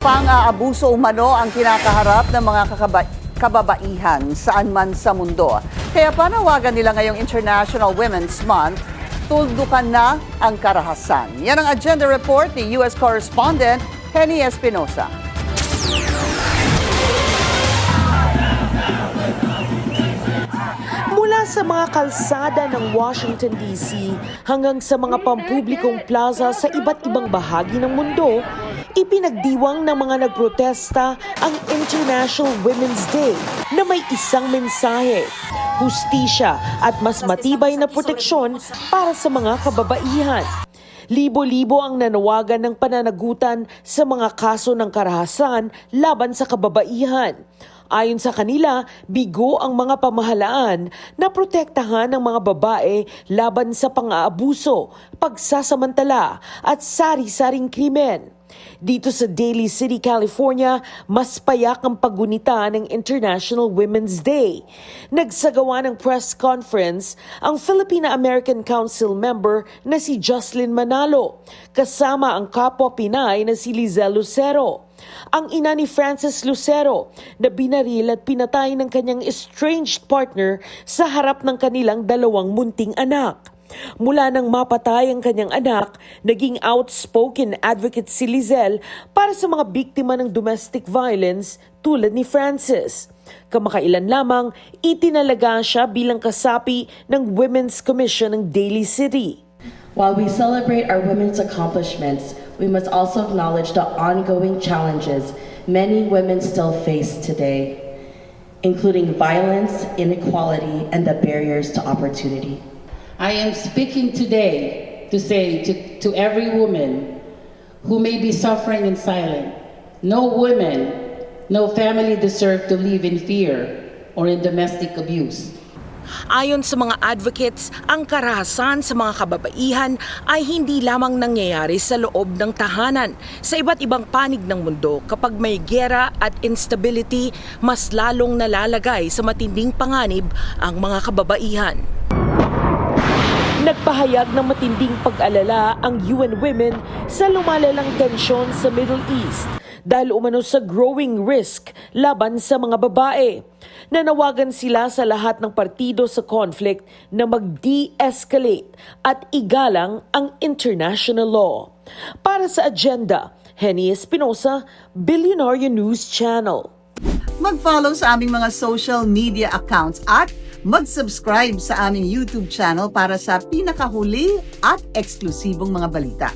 Pang-aabuso umano ang kinakaharap ng mga kababaihan saan man sa mundo. Kaya panawagan nila ngayong International Women's Month, tuldukan na ang karahasan. Yan ang agenda report ni U.S. correspondent Henny Espinosa. Mula sa mga kalsada ng Washington, D.C. hanggang sa mga pampublikong plaza sa iba't ibang bahagi ng mundo, ipinagdiwang ng mga nagprotesta ang International Women's Day na may isang mensahe, hustisya at mas matibay na proteksyon para sa mga kababaihan. Libo-libo ang nanawagan ng pananagutan sa mga kaso ng karahasan laban sa kababaihan. Ayon sa kanila, bigo ang mga pamahalaan na protektahan ang mga babae laban sa pang-aabuso, pagsasamantala at sari-saring krimen. Dito sa Daly City, California, mas payak ang paggunita ng International Women's Day. Nagsagawa ng press conference ang Filipino-American Council member na si Jocelyn Manalo, kasama ang kapwa Pinay na si Lizelle Lucero. Ang ina ni Frances Lucero na binaril at pinatay ng kanyang estranged partner sa harap ng kanilang dalawang munting anak. Mula nang mapatay ang kanyang anak, naging outspoken advocate si Lizelle para sa mga biktima ng domestic violence tulad ni Frances. Kamakailan lamang, itinalaga siya bilang kasapi ng Women's Commission ng Daly City. While we celebrate our women's accomplishments, we must also acknowledge the ongoing challenges many women still face today, including violence, inequality, and the barriers to opportunity. I am speaking today to say to every woman who may be suffering in silence, no woman, no family deserve to live in fear or in domestic abuse. Ayon sa mga advocates, ang karahasan sa mga kababaihan ay hindi lamang nangyayari sa loob ng tahanan. Sa iba't ibang panig ng mundo, kapag may giyera at instability, mas lalong nalalagay sa matinding panganib ang mga kababaihan. Nagpahayag ng matinding pag-alala ang UN Women sa lumalalang tensyon sa Middle East dahil umano sa growing risk laban sa mga babae. Nanawagan sila sa lahat ng partido sa conflict na mag-de-escalate at igalang ang international law. Para sa agenda, Henny Espinosa, Billionaire News Channel. Mag-follow sa aming mga social media accounts at mag-subscribe sa aming YouTube channel para sa pinakahuli at eksklusibong mga balita.